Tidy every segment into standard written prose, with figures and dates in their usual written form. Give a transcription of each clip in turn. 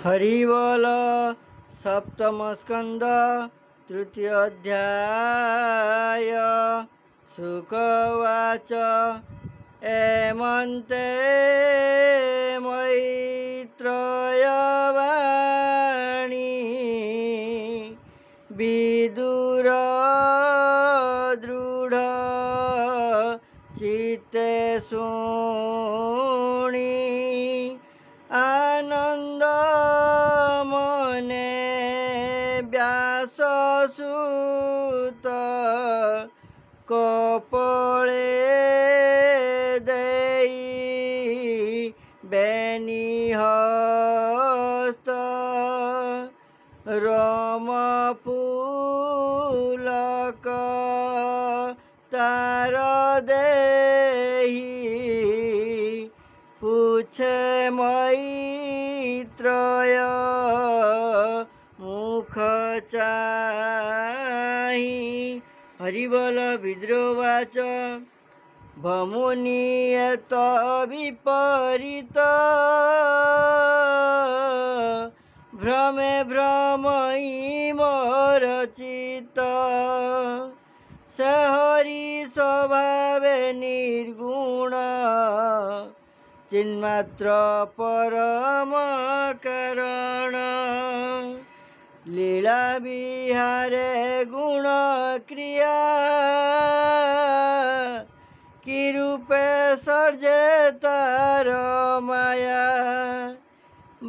हरिबोल सप्तम स्कंद तृतीय अध्याय। शुकवाच एमन्ते मैत्रयवाणी विदुर दृढ़ चित्ते शुणी आनंद मने व्याससुत कपळे देई बेनिहस्त रमफूलक तार देहि पूछे मैत्रय मुख चाहि। हरिबोल विद्रोवाच भमुनियत विपरीत भ्रमे भ्रमयी मोर चित्त से हरि स्वभावे निर्गुण चिन्मात्र परम कारण लीला विहारे गुण क्रिया कि रूपे सर्जे तार माया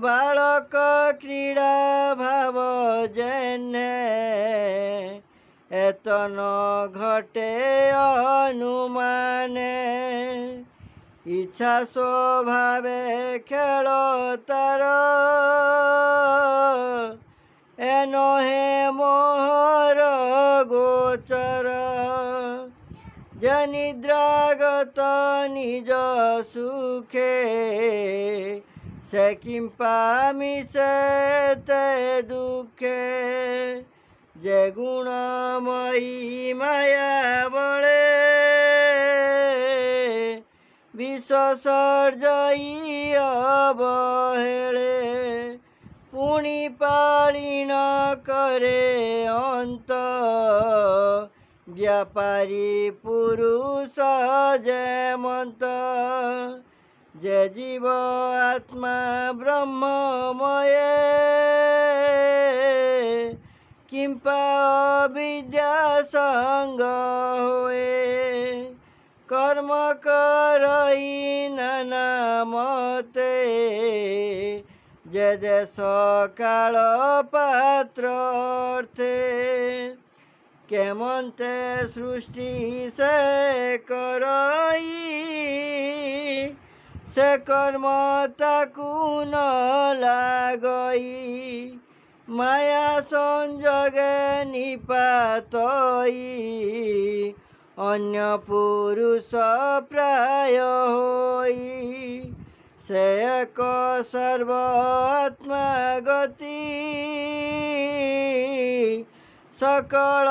बालक क्रीड़ा भाव जेने एतन घटे अनुमाने इच्छा स्वभावे खेल तार एनो हे मोहर गोचर जे निद्रागत निज सुखे से किं पामिसे ते दुखे जे गुणमयी माया बळे विश्वसर्जयी अवहेले पुणी पालिन करे अंत व्यापारी पुरुष जेमंत जे जीव आत्मा ब्रह्ममय किंपा अविद्या संग होए कर्म करई नाना मते जे देश काल पात्र अर्थे केमंते सृष्टि से करई से कर्म ताकू न लागई माया संजोगे निपातई अन्य पुरुष प्राय होई से एक सर्व आत्मा गति सकल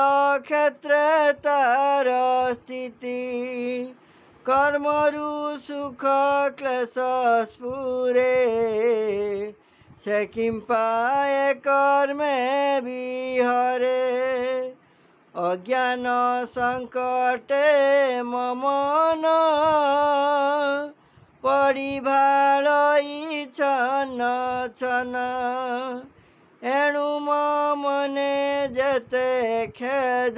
क्षेत्रे तार स्थिति कर्मरु सुख क्लेश स्फुरे से किं पाए कर्मे विहरे अज्ञान संकटे ममन पड़ी भालई छन छन एणु मने जेते खेद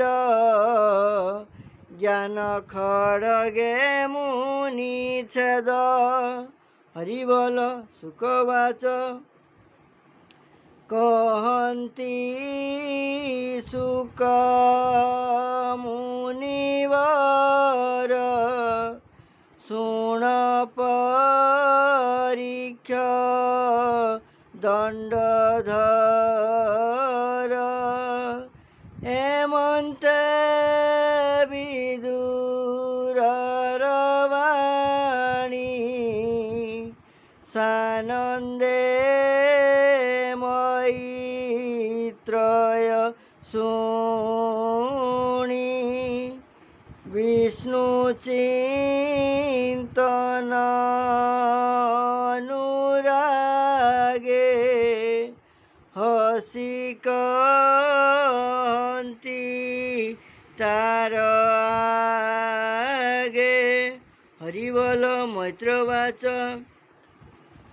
ज्ञान खड़गे मुनि छेद। हरिबोल शुकवाच कहन्ति शुक मुनिवर शुण परीक्ष दंडधर एमन्ते विदुरर वाणी सानन्दे मैत्रय शुणी विष्णु चिंतन अनुरागे ଶିଖନ୍ତି ତାର ଆଗେ। ହରିବୋଲ ମୈତ୍ରବାଚ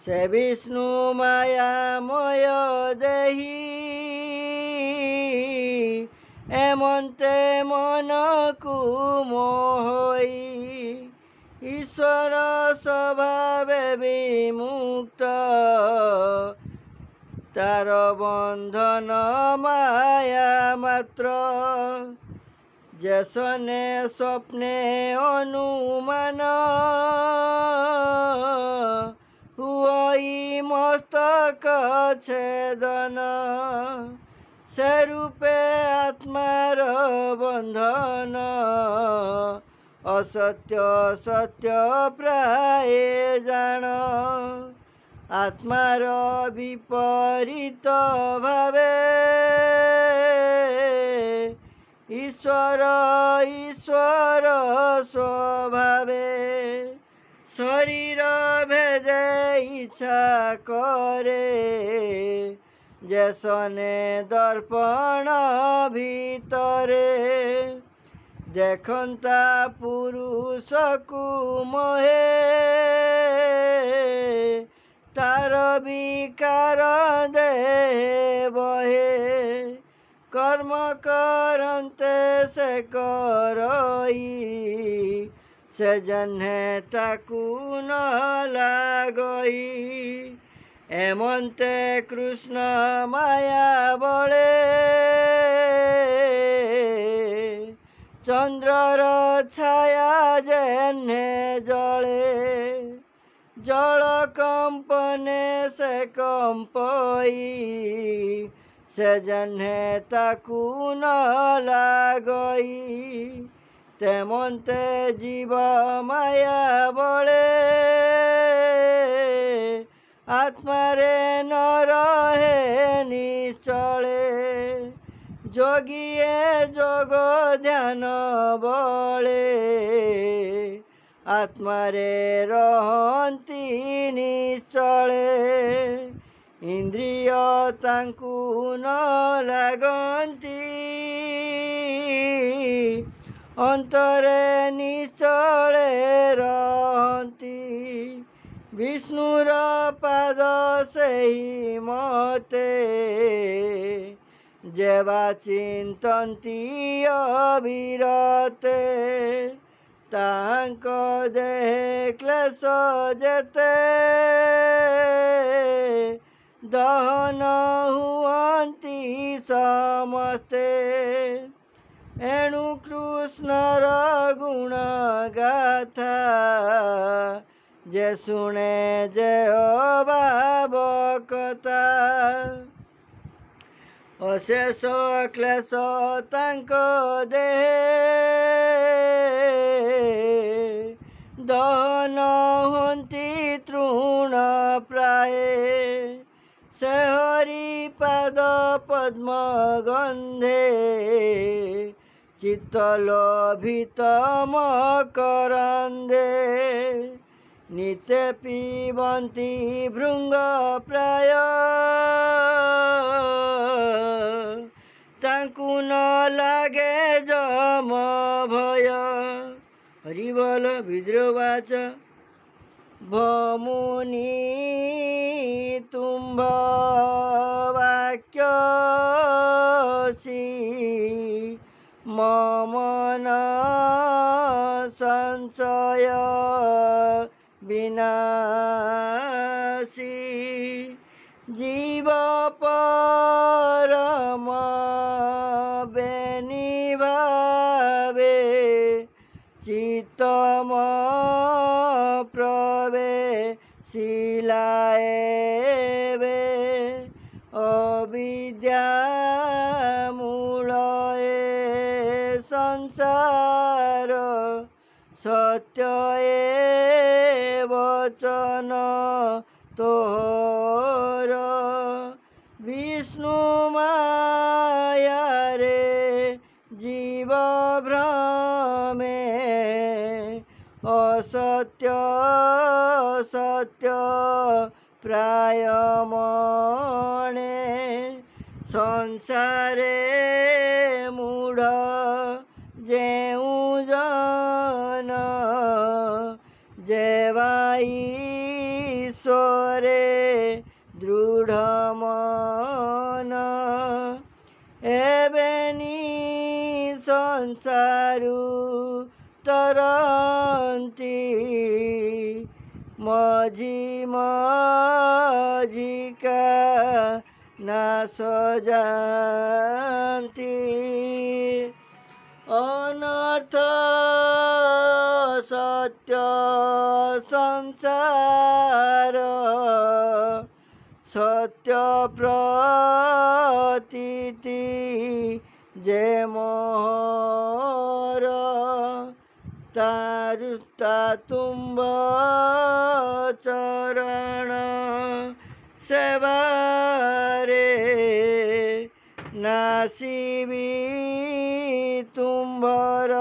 ସେ ବିଷ୍ଣୁ ମାୟାମୟ ଦେହି ଏମନ୍ତେ ମନକୁ ମୋହଇ ଈଶ୍ୱର ସ୍ୱଭାବେ ବିମୁକ୍ତ ତାର ବନ୍ଧନ ମାୟା ମାତ୍ର। ଯେସନେ ସ୍ୱପ୍ନେ ଅନୁମାନ ହୁଅଇ ମସ୍ତକ ଛେଦନ ସେ ରୂପେ ଆତ୍ମାର ବନ୍ଧନ ଅସତ୍ୟ ସତ୍ୟ ପ୍ରାୟ ଜାଣ। ଆତ୍ମାର ବିପରୀତ ଭାବେ ଈଶ୍ୱର ଈଶ୍ୱର ସ୍ୱଭାବେ। ଶରୀର ଭେଦେ ଇଚ୍ଛା କରେ ଯେସନେ ଦର୍ପଣ ଭିତରେ ଦେଖନ୍ତା ପୁରୁଷକୁ ମୋହେ ତାର ବିକାର ଦେହ ବହେ। କର୍ମ କରନ୍ତେ ସେ କରଇ ସେ ଜହ୍ନେ ତାକୁ ନ ଲାଗଇ। ଏମନ୍ତେ କୃଷ୍ଣ ମାୟା ବଳେ ଚନ୍ଦ୍ରର ଛାୟା ଯେହ୍ନେ ଜଳେ। ଜଳ କମ୍ପନେ ସେ କମ୍ପଇ ସେ ଜହ୍ନେ ତାକୁ ନ ଲାଗଇ। ତେମନ୍ତେ ଜୀବ ମାୟା ବଳେ ଆତ୍ମାରେ ନ ରହେ ନିଶ୍ଚଳେ। ଯୋଗୀଏ ଯୋଗ ଧ୍ୟାନ ବଳେ ଆତ୍ମାରେ ରହନ୍ତି ନିଶ୍ଚଳେ। ଇନ୍ଦ୍ରିୟ ତାଙ୍କୁ ନ ଲାଗନ୍ତି ଅନ୍ତରେ ନିଶ୍ଚଳେ ରହନ୍ତି। ବିଷ୍ଣୁର ପାଦ ସେହି ମତେ ଯେବା ଚିନ୍ତନ୍ତି ଅବିରତେ। ତାଙ୍କ ଦେହେ କ୍ଲେଶ ଯେତେ ଦହନ ହୁଅନ୍ତି ସମସ୍ତେ। ଏଣୁ କୃଷ୍ଣର ଗୁଣ ଗାଥା ଯେ ଶୁଣେ ଯେ ଅଭାବ କଥା। ଅଶେଷ କ୍ଲେଶ ତାଙ୍କ ଦେହେ ଦହନ ହୁଅନ୍ତି ତୃଣ ପ୍ରାୟେ। ସେ ହରି ପାଦ ପଦ୍ମ ଗନ୍ଧେ ଚିତ୍ତ ଲୋଭିତ ମକରନ୍ଦେ। ନିତେ ପିବନ୍ତି ଭୃଙ୍ଗ ପ୍ରାୟ ତାଙ୍କୁ ନ ଲାଗେ ଯମ ଭୟ। ହରିବୋଲ ବିଦ୍ରୋବାଚ ଭମୁନି ତୁମ୍ଭ ବାକ୍ୟସି ମମନ ସଂଶୟ ବିନାଶୀ। জীব পরম বেনিভাবে চিত্তম প্রবে শিলায়েবে অবিদ্যা মূলয়ে সংসার সত্যয়ে বচন তোর বিষ্ণু মায়ারে জীব ভ্রমে অসত্য সত্য প্রায় মনে ସଂସାରେ ମୂଢ଼ ଯେଉଁ ଜନ ଯେବା ଈଶ୍ୱରେ ଦୃଢ଼ ମନ ଏବେନି ସଂସାରୁ ତରନ୍ତି ମଝି ମଝିକା ନାଶ ଯାନ୍ତି ଅନର୍ଥ ସତ୍ୟ ସଂସାର ସତ୍ୟ ପ୍ରତୀତି ଯେ ମୋହର ତା ତୁମ୍ବ ଚରଣ ସେବାରେ ନାସିବି ତୁମ୍ଭର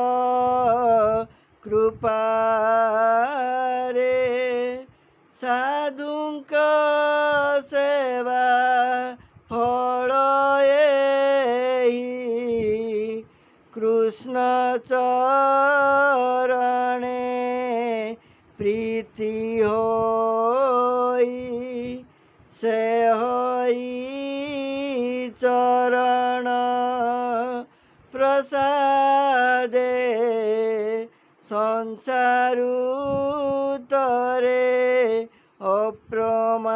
କୃପାରେ ସାଧୁଙ୍କ ସେବା ଫଳ ଏହି କୃଷ୍ଣ ଚରଣେ ପ୍ରୀତି ହୋଇ ସେ ହରି ଚରଣ ପ୍ରସାଦେ ସଂସାରୁ ତରେ ଅପ୍ରମାଦେ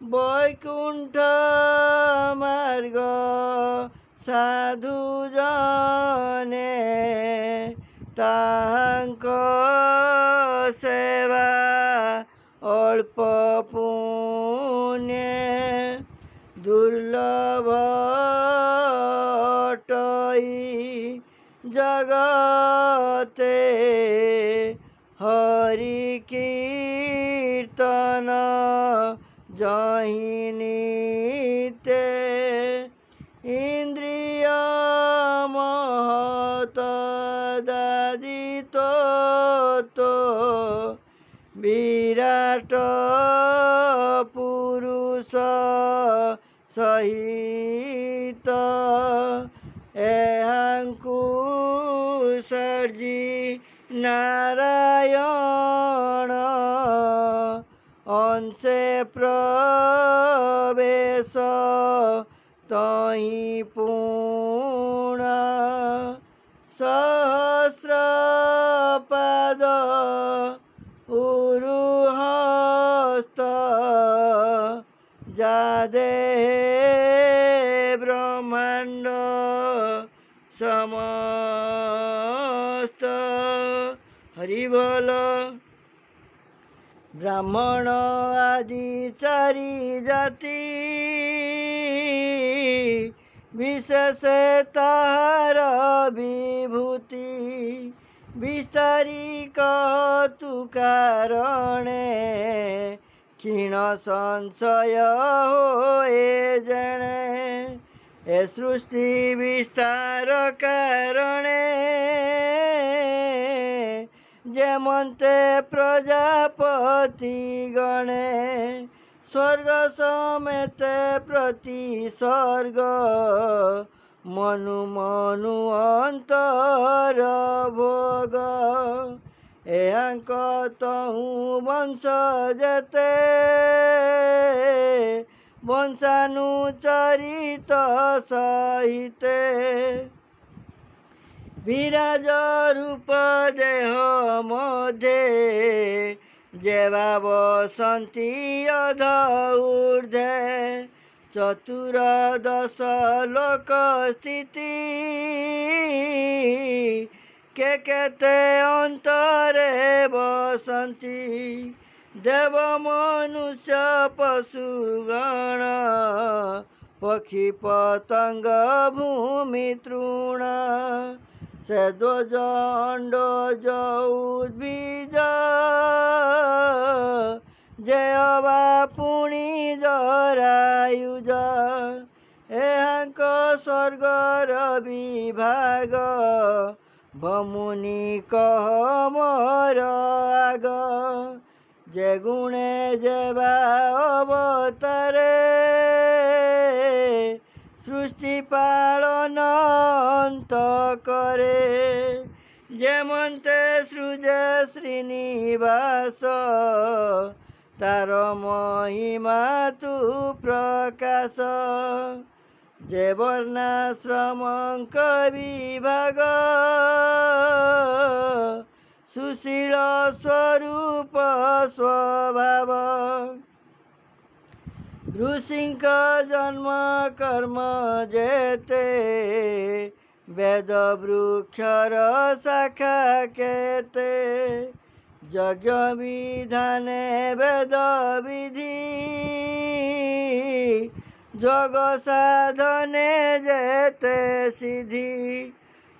ବୈକୁଣ୍ଠ ମାର୍ଗ ସାଧୁ ଜନେ ତାହାଙ୍କ ସେବା ଅଳ୍ପ ପୁଣ୍ୟ ଦୁର୍ଲଭ ଅଟଇ ଜଗତେ ହରି କୀର୍ତ୍ତନ ଜହି নিতে ইন্দ্রিয় মহতদাদিত বিরাট পুরুষ সহিত এহাঙ্কু সর্জি নারায়ণ অংশে প্রবেশ তহি পুণ সহস্রপাদ উরুহস্ত যা দেহে ব্রহ্মাণ্ড সমস্ত হরি বল। ব্রাহ্মণ আদি চারি জাতি বিশেষে তাহার বিভূতি বিস্তারি কতু কারণে ক্ষীণ সংশয় হয়ে জেনে এ সৃষ্টি বিস্তার কারণে যেমন্তে প্রজাপতি গণে স্বর্গ সমেতে প্রতি স্বর্গ মনু মনু অন্তর ভোগ এহাঙ্ক তহু বংশ যেতে বংশানুচরিত সহিতে বিরাজ রূপ দেহ মধ্যে যেবা বসন্তি অধ ঊর্ধ্বে চতুর্দশ লোক স্থিতি কে কেতে অন্তরে বসন্তি দেব মনুষ্য পশুগণ পক্ষী পতঙ্গ ভূমি তৃণ সে ধ্বজ উদ্ভিজ যে অবা পুଣି জরায়ুজ এহাঙ্ক স্বর্গর বিভাগ ভমুনি কহ মোর আগ যে গুণে যেবা অবতারে সৃষ্টি পালন অন্ত করে যেমন্তে সৃজে শ্রীনিবাস তার মহিমা তু প্রকাশ যে বর্ণাশ্রমঙ্ক বিভাগ সুশীল স্বরূপ স্বভাব ऋषिंक जन्म कर्म जेते वेद वृक्षर शाखा केते यज्ञ विधाने वेद विधि जोग साधने जेते सिद्धि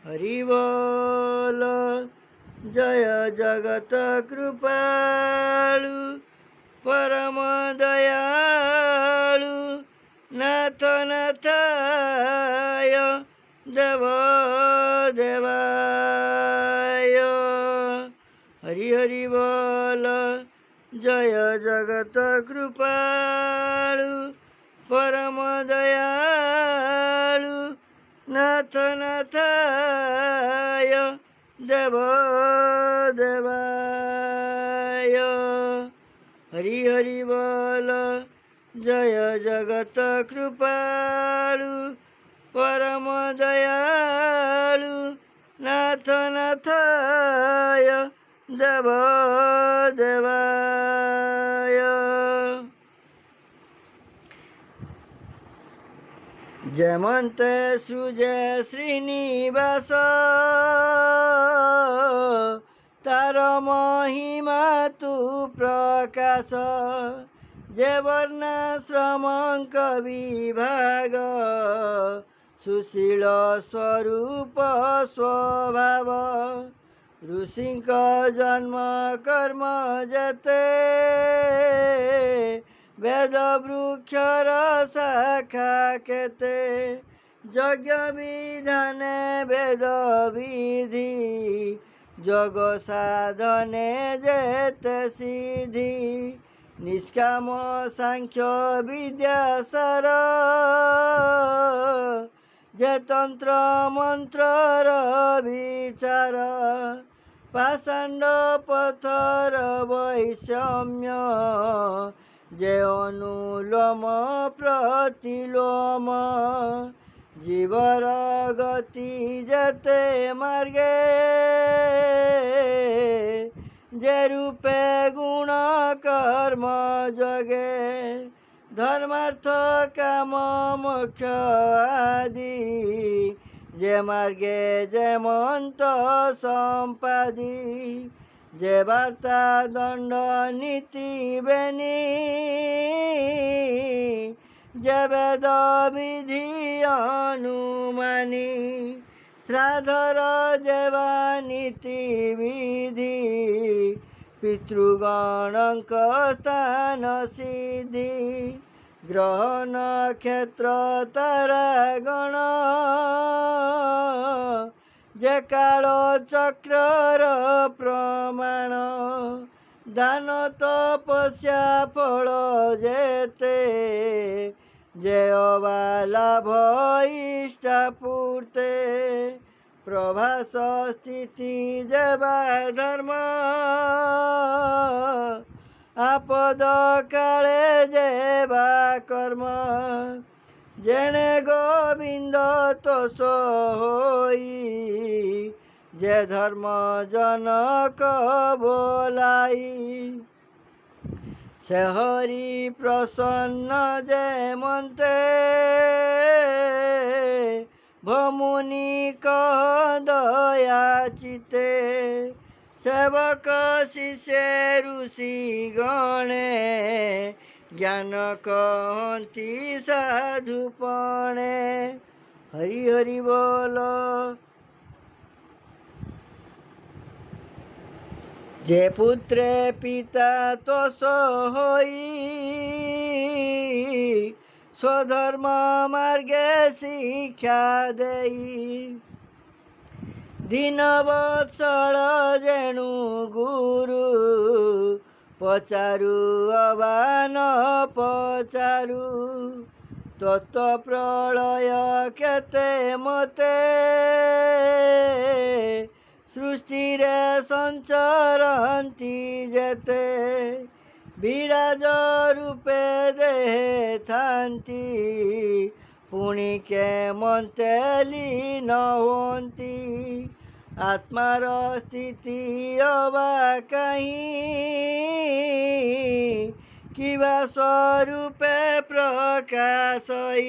हरि बोल जय जगत कृपालु परम दयालु नाथ नाथाय देव देवाय हरि हरि बोल जय जगत कृपालु परम दयालु नाथ नाथाय देव देवाय हरि हरि बोल जय जगत कृपालु परम दयालु नाथ नाथाय देव देवाय जेमन्ते सृजे श्रीनिवास तार महिमा तु प्रकाश जे वर्णाश्रमंक विभाग सुशील स्वरूप स्वभाव ऋषिंक जन्म कर्म जेते वेद वृक्षर शाखा केते यज्ञ विधाने वेद विधि जोग साधने जेते सिद्धि निष्काम सांख्य विद्यासार जे तंत्र मंत्रर विचार पाषाण्ड पथर वैषम्य जे अनुलोम प्रतिलोम जीवर गति जते मार्गे जे रूपे गुण कर्म जगे धर्मार्थ काम मोक्ष आदि जे मार्गे जे मंत संपादी जे वार्ता दंड नीति बेनी जे वेद विधि अनुमानी श्राद्धर जेवा नीति विधि पितृगणक स्थान सिद्धि ग्रह नक्षत्र तारागण जे काल चक्रर प्रमाण दान तपस्या फल जेते जे अबालाभ इष्टापूर्ते प्रभास स्थिति जेवा धर्म आपद काले जेवा कर्म जेने गोविंद तोष होई जे धर्म जनक बोलाई से हरि प्रसन्न जे मन्ते भमुनि कह दया चिते सेवक शिष्य ऋषि गणे ज्ञान कहती साधुपणे हरि हरि बोल जे पुत्रे पिता तोष होई स्वधर्म मार्गे शिक्षा देई दीनवत्सल जेणु गुरु पचारु अबा न पचारु तत्प्रलय केते मते सृष्टि रे संचरती जेते विराज रूपे देहे थांती पुणी के मन्ते लीन होती आत्मार स्थिति अबा कहीं किवा स्वरूपे प्रकाशई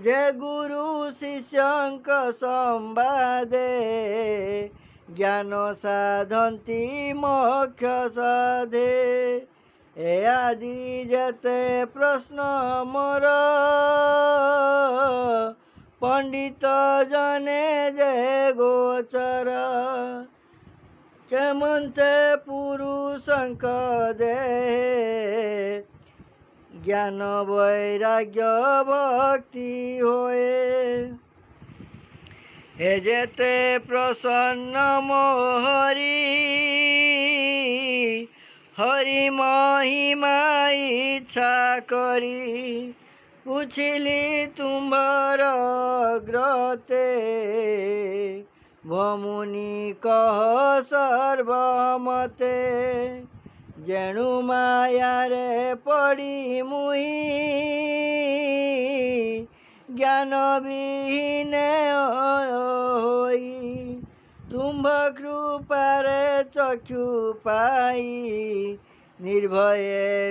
जे गुरु शिष्यंक संवादे ज्ञान साधंती मोक्ष साधे ए आदि जेते प्रश्न मोर पंडित जने जे गोचर केमंते पुरुषंक दे ज्ञान वैराग्य भक्ति होए हे जेते प्रसन्न मोहरी हरि महिमा इच्छा करी पूछिली तुम्हार ग्रते भमुनि कह सर्वमते जेणु माया रे पड़ी मुही ज्ञान विहीन होई तुम्भ कृपारे चक्षु पाई निर्भय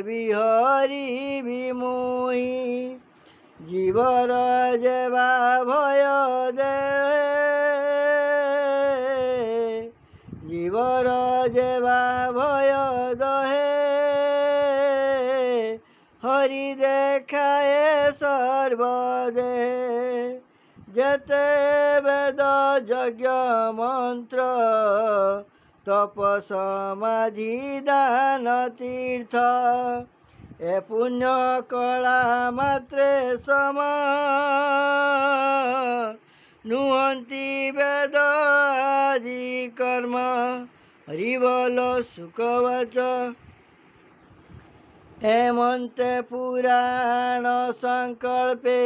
विहरी विमोही जीवर जेवा भय दे जीवर जेवा भय दहे हरि देखाए सर्वदे जेते वेद यज्ञ मंत्र तप समाधि दान तीर्थ ए पुण्य कला मात्रे समान नुहंती वेद आदि कर्म हरिबल सुखवच हेमंते पुराण संकल्पे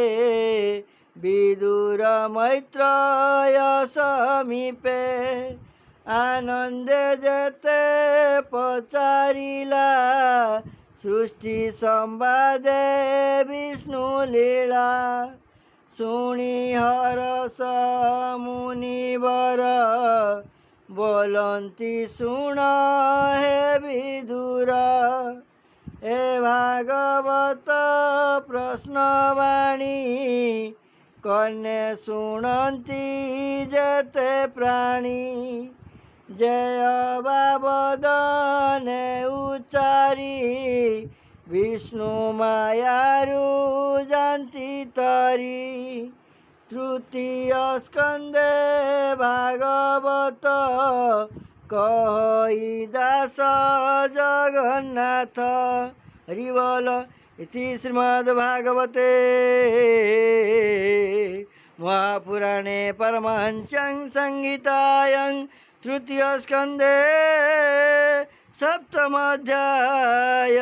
विदुर मैत्रेय समीपे आनंदे जेते पचारिला सृष्टि संवादे विष्णु लीला सुनी हरस मुनिवर बोलंती सुन हे विदुर ए भागवत प्रश्नवाणी कन्ने शुणन्ति जेते प्राणी जय बाबदने उच्चारी विष्णु मायारु जानती तरी तृतीय स्कंदे भागवत कहि दास जगन्नाथ हरिबल इति श्रीमद्भागवते महापुराणे परमहंस्यां संहितायां तृतीय स्कंदे सप्तम अध्याय।